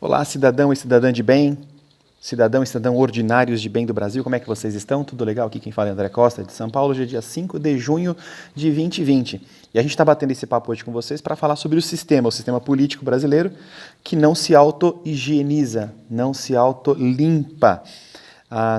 Olá, cidadão e cidadã de bem, cidadão e cidadão ordinários de bem do Brasil, como é que vocês estão? Tudo legal? Aqui quem fala é André Costa, de São Paulo, hoje é dia 5 de junho de 2020. E a gente está batendo esse papo hoje com vocês para falar sobre o sistema político brasileiro, que não se auto-higieniza, não se auto-limpa.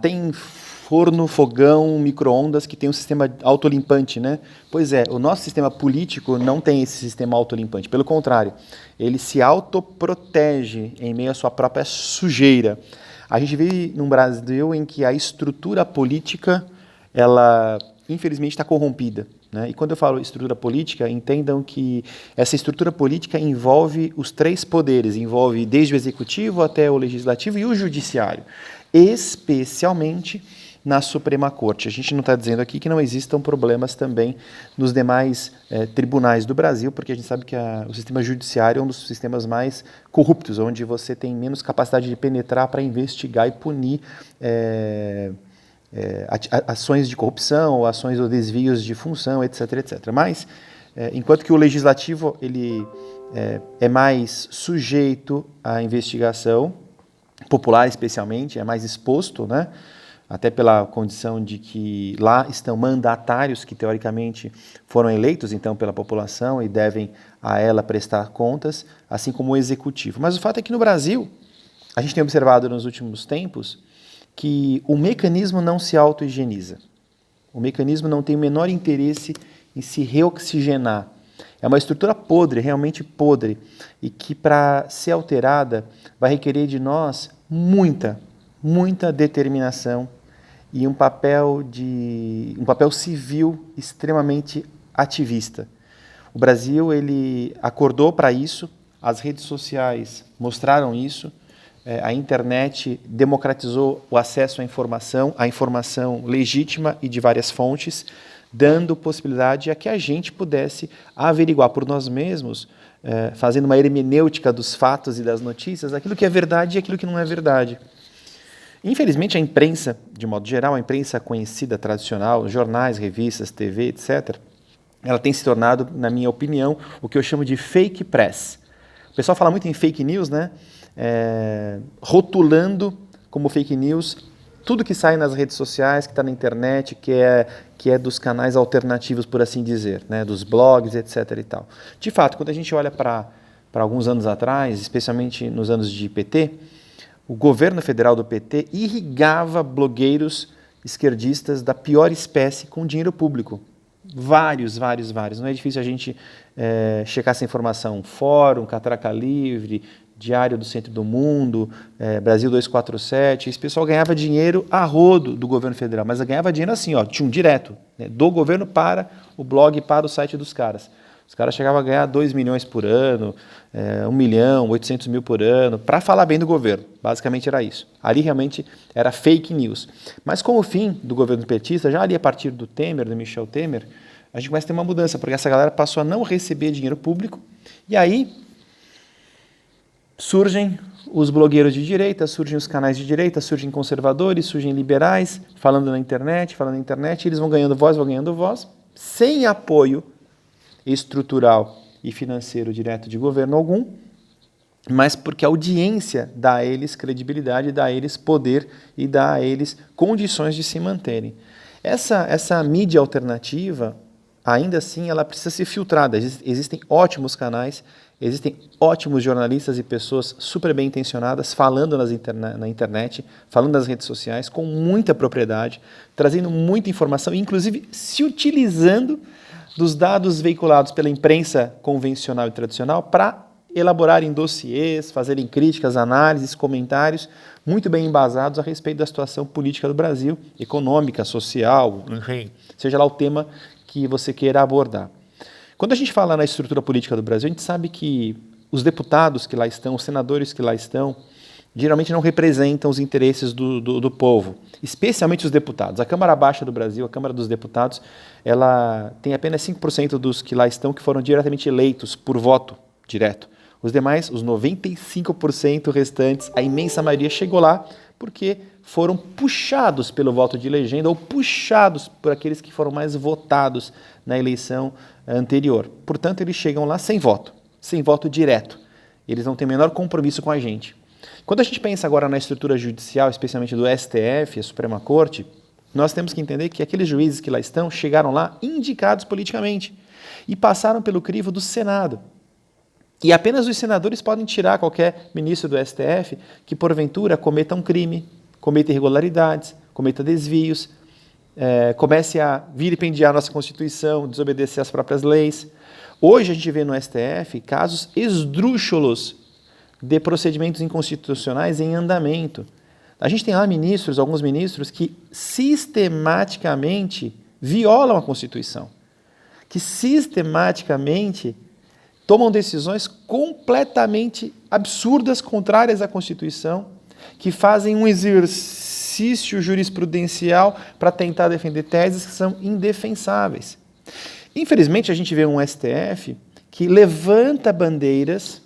Tem forno, fogão, micro-ondas que tem um sistema autolimpante, né? Pois é, o nosso sistema político não tem esse sistema autolimpante. Pelo contrário, ele se autoprotege em meio à sua própria sujeira. A gente vive num Brasil em que a estrutura política, ela infelizmente está corrompida, né? E quando eu falo estrutura política, entendam que essa estrutura política envolve os três poderes, envolve desde o executivo até o legislativo e o judiciário, especialmente na Suprema Corte. A gente não está dizendo aqui que não existam problemas também nos demais tribunais do Brasil, porque a gente sabe que o sistema judiciário é um dos sistemas mais corruptos, onde você tem menos capacidade de penetrar para investigar e punir ações de corrupção, ações ou desvios de função, etc, etc. Mas, enquanto que o legislativo ele é mais sujeito à investigação popular, especialmente, é mais exposto, né? Até pela condição de que lá estão mandatários que, teoricamente, foram eleitos, então, pela população e devem a ela prestar contas, assim como o executivo. Mas o fato é que no Brasil, a gente tem observado nos últimos tempos que o mecanismo não se auto-higieniza. O mecanismo não tem o menor interesse em se reoxigenar. É uma estrutura podre, realmente podre, e que, para ser alterada, vai requerer de nós muita determinação e um papel civil extremamente ativista. O Brasil ele acordou para isso, as redes sociais mostraram isso, a internet democratizou o acesso à informação legítima e de várias fontes, dando possibilidade a que a gente pudesse averiguar por nós mesmos, fazendo uma hermenêutica dos fatos e das notícias, aquilo que é verdade e aquilo que não é verdade. Infelizmente, a imprensa, de modo geral, a imprensa conhecida, tradicional, jornais, revistas, TV, etc., ela tem se tornado, na minha opinião, o que eu chamo de fake press. O pessoal fala muito em fake news, né? Rotulando como fake news tudo que sai nas redes sociais, que está na internet, que é dos canais alternativos, por assim dizer, né? Dos blogs, etc. e tal. De fato, quando a gente olha para alguns anos atrás, especialmente nos anos de PT, o governo federal do PT irrigava blogueiros esquerdistas da pior espécie com dinheiro público. Vários. Não é difícil a gente checar essa informação. Fórum, Catraca Livre, Diário do Centro do Mundo, Brasil 247. Esse pessoal ganhava dinheiro a rodo do governo federal, mas ganhava dinheiro assim, ó, direto, né, do governo para o blog, para o site dos caras. Os caras chegavam a ganhar 2 milhões por ano, 1 milhão, 800 mil por ano, para falar bem do governo. Basicamente era isso. Ali realmente era fake news. Mas com o fim do governo petista, já ali a partir do Temer, do Michel Temer, a gente começa a ter uma mudança, porque essa galera passou a não receber dinheiro público, e aí surgem os blogueiros de direita, surgem os canais de direita, surgem conservadores, surgem liberais, falando na internet, e eles vão ganhando voz, sem apoio estrutural e financeiro direto de governo algum, mas porque a audiência dá a eles credibilidade, dá a eles poder e dá a eles condições de se manterem. Essa mídia alternativa, ainda assim, ela precisa ser filtrada. Existem ótimos canais, existem ótimos jornalistas e pessoas super bem intencionadas falando na internet, falando nas redes sociais, com muita propriedade, trazendo muita informação, inclusive se utilizando dos dados veiculados pela imprensa convencional e tradicional para elaborarem dossiês, fazerem críticas, análises, comentários muito bem embasados a respeito da situação política do Brasil, econômica, social, enfim, seja lá o tema que você queira abordar. Quando a gente fala na estrutura política do Brasil, a gente sabe que os deputados que lá estão, os senadores que lá estão, geralmente não representam os interesses do povo, especialmente os deputados. A Câmara Baixa do Brasil, a Câmara dos Deputados, ela tem apenas 5% dos que lá estão que foram diretamente eleitos por voto direto. Os demais, os 95% restantes, a imensa maioria chegou lá porque foram puxados pelo voto de legenda ou puxados por aqueles que foram mais votados na eleição anterior. Portanto, eles chegam lá sem voto direto. Eles não têm o menor compromisso com a gente. Quando a gente pensa agora na estrutura judicial, especialmente do STF, a Suprema Corte, nós temos que entender que aqueles juízes que lá estão chegaram lá indicados politicamente e passaram pelo crivo do Senado. E apenas os senadores podem tirar qualquer ministro do STF que, porventura, cometa um crime, cometa irregularidades, cometa desvios, comece a vilipendiar a nossa Constituição, desobedecer às próprias leis. Hoje a gente vê no STF casos esdrúxulos de procedimentos inconstitucionais em andamento. A gente tem lá ministros, alguns ministros, que sistematicamente violam a Constituição, que sistematicamente tomam decisões completamente absurdas, contrárias à Constituição, que fazem um exercício jurisprudencial para tentar defender teses que são indefensáveis. Infelizmente, a gente vê um STF que levanta bandeiras,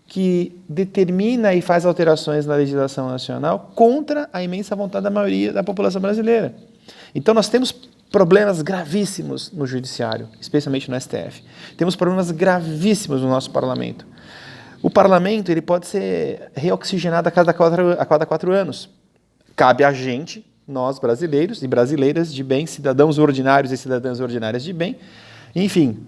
que determina e faz alterações na legislação nacional contra a imensa vontade da maioria da população brasileira. Então, nós temos problemas gravíssimos no judiciário, especialmente no STF. Temos problemas gravíssimos no nosso parlamento. O parlamento ele pode ser reoxigenado a cada 4 anos. Cabe a gente, nós brasileiros e brasileiras de bem, cidadãos ordinários e cidadãs ordinárias de bem, enfim,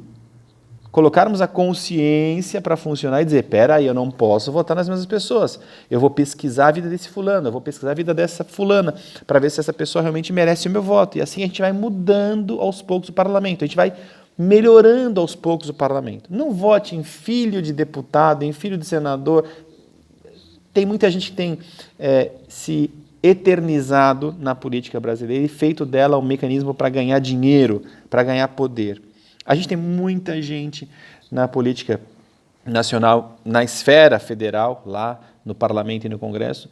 colocarmos a consciência para funcionar e dizer, peraí, eu não posso votar nas mesmas pessoas. Eu vou pesquisar a vida desse fulano, eu vou pesquisar a vida dessa fulana, para ver se essa pessoa realmente merece o meu voto. E assim a gente vai mudando aos poucos o parlamento, a gente vai melhorando aos poucos o parlamento. Não vote em filho de deputado, em filho de senador. Tem muita gente que tem se eternizado na política brasileira e feito dela um mecanismo para ganhar dinheiro, para ganhar poder. A gente tem muita gente na política nacional, na esfera federal, lá no parlamento e no Congresso,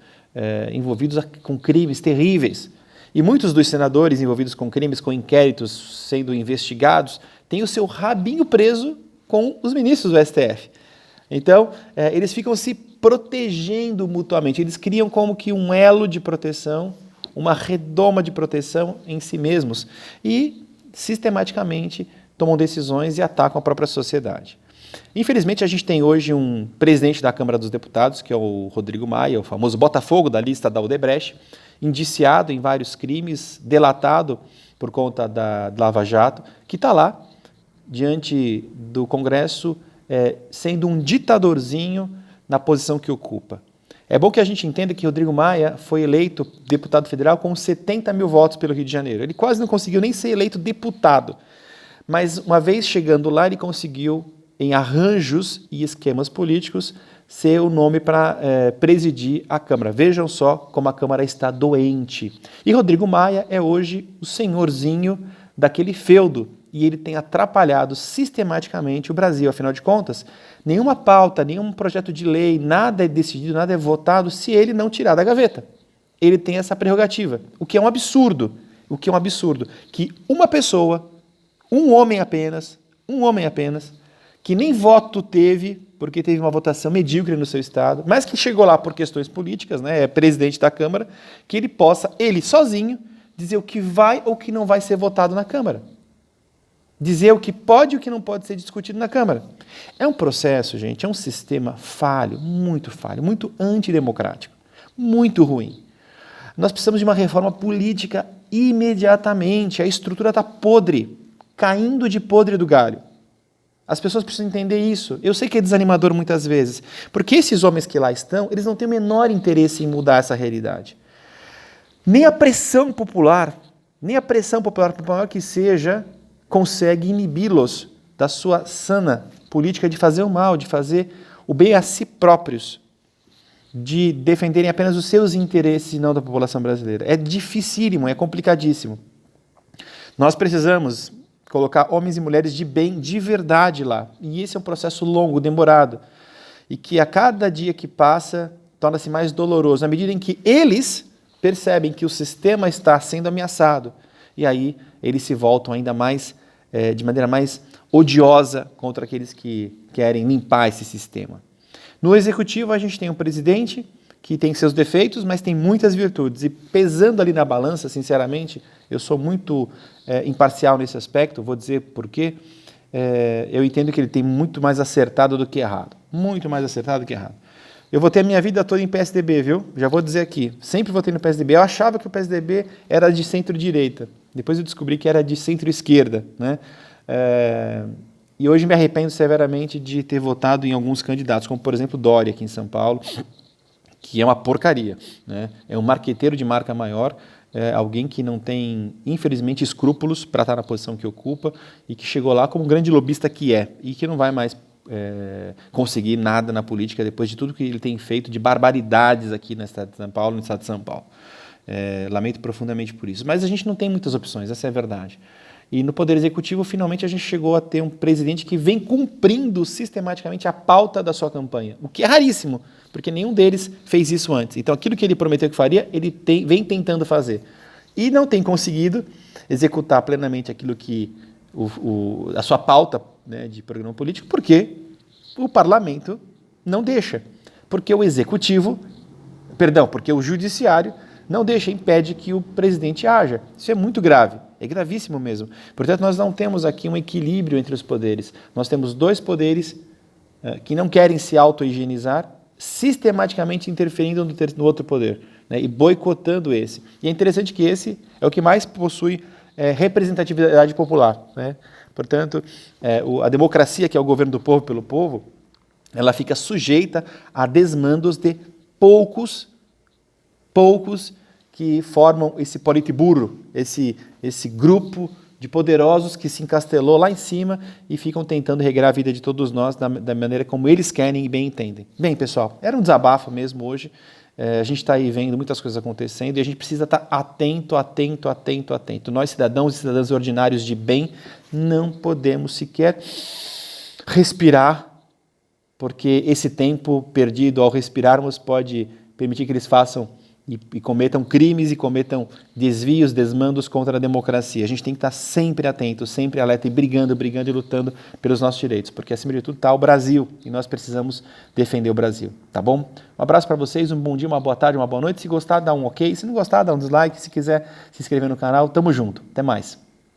envolvidos com crimes terríveis. E muitos dos senadores envolvidos com crimes, com inquéritos sendo investigados, têm o seu rabinho preso com os ministros do STF. Então, eles ficam se protegendo mutuamente. Eles criam como que um elo de proteção, uma redoma de proteção em si mesmos e, sistematicamente, tomam decisões e atacam a própria sociedade. Infelizmente, a gente tem hoje um presidente da Câmara dos Deputados, que é o Rodrigo Maia, o famoso Botafogo da lista da Odebrecht, indiciado em vários crimes, delatado por conta da Lava Jato, que está lá, diante do Congresso, sendo um ditadorzinho na posição que ocupa. É bom que a gente entenda que Rodrigo Maia foi eleito deputado federal com 70 mil votos pelo Rio de Janeiro. Ele quase não conseguiu nem ser eleito deputado. Mas, uma vez chegando lá, ele conseguiu, em arranjos e esquemas políticos, ser o nome para presidir a Câmara. Vejam só como a Câmara está doente. E Rodrigo Maia é hoje o senhorzinho daquele feudo, e ele tem atrapalhado sistematicamente o Brasil. Afinal de contas, nenhuma pauta, nenhum projeto de lei, nada é decidido, nada é votado se ele não tirar da gaveta. Ele tem essa prerrogativa, o que é um absurdo. Que uma pessoa, um homem apenas, que nem voto teve, porque teve uma votação medíocre no seu estado, mas que chegou lá por questões políticas, né, é presidente da Câmara, que ele possa, ele sozinho, dizer o que vai ou que não vai ser votado na Câmara. Dizer o que pode e o que não pode ser discutido na Câmara. É um processo, gente, é um sistema falho, muito antidemocrático, muito ruim. Nós precisamos de uma reforma política imediatamente, a estrutura está podre, caindo de podre do galho. As pessoas precisam entender isso. Eu sei que é desanimador muitas vezes, porque esses homens que lá estão, eles não têm o menor interesse em mudar essa realidade. Nem a pressão popular, por maior que seja, consegue inibi-los da sua sana política de fazer o mal, de fazer o bem a si próprios, de defenderem apenas os seus interesses e não da população brasileira. É dificílimo, é complicadíssimo. Nós precisamos colocar homens e mulheres de bem, de verdade lá. E esse é um processo longo, demorado. E que a cada dia que passa, torna-se mais doloroso, na medida em que eles percebem que o sistema está sendo ameaçado. E aí eles se voltam ainda mais, de maneira mais odiosa contra aqueles que querem limpar esse sistema. No Executivo, a gente tem um presidente que tem seus defeitos, mas tem muitas virtudes. E pesando ali na balança, sinceramente, eu sou muito imparcial nesse aspecto, vou dizer por quê. Eu entendo que ele tem muito mais acertado do que errado. Muito mais acertado do que errado. Eu votei a minha vida toda em PSDB, viu? Já vou dizer aqui. Sempre votei no PSDB. Eu achava que o PSDB era de centro-direita. Depois eu descobri que era de centro-esquerda, né? E hoje me arrependo severamente de ter votado em alguns candidatos, como, por exemplo, Dória, aqui em São Paulo, que é uma porcaria, né? É um marqueteiro de marca maior, alguém que não tem, infelizmente, escrúpulos para estar na posição que ocupa e que chegou lá como um grande lobista que é e que não vai mais conseguir nada na política depois de tudo que ele tem feito de barbaridades aqui no estado de São Paulo, no estado de São Paulo. Lamento profundamente por isso. Mas a gente não tem muitas opções, essa é a verdade. E no Poder Executivo, finalmente, a gente chegou a ter um presidente que vem cumprindo sistematicamente a pauta da sua campanha, o que é raríssimo, porque nenhum deles fez isso antes. Então, aquilo que ele prometeu que faria, ele vem tentando fazer. E não tem conseguido executar plenamente aquilo que a sua pauta, né, de programa político, porque o parlamento não deixa. Porque o porque o judiciário não deixa, impede que o presidente haja. Isso é muito grave, é gravíssimo mesmo. Portanto, nós não temos aqui um equilíbrio entre os poderes. Nós temos dois poderes que não querem se auto-higienizar, sistematicamente interferindo no outro poder, né, e boicotando esse. E é interessante que esse é o que mais possui representatividade popular, né? Portanto, a democracia, que é o governo do povo pelo povo, ela fica sujeita a desmandos de poucos que formam esse politburo, esse grupo de poderosos que se encastelou lá em cima e ficam tentando regrar a vida de todos nós da maneira como eles querem e bem entendem. Bem, pessoal, era um desabafo mesmo hoje. A gente está aí vendo muitas coisas acontecendo e a gente precisa estar atento. Nós, cidadãos e cidadãs ordinários de bem, não podemos sequer respirar, porque esse tempo perdido ao respirarmos pode permitir que eles façam e cometam crimes e cometam desvios, desmandos contra a democracia. A gente tem que estar sempre atento, sempre alerta e brigando e lutando pelos nossos direitos, porque acima de tudo está o Brasil e nós precisamos defender o Brasil, tá bom? Um abraço para vocês, um bom dia, uma boa tarde, uma boa noite. Se gostar, dá um ok. Se não gostar, dá um dislike. Se quiser se inscrever no canal, tamo junto. Até mais.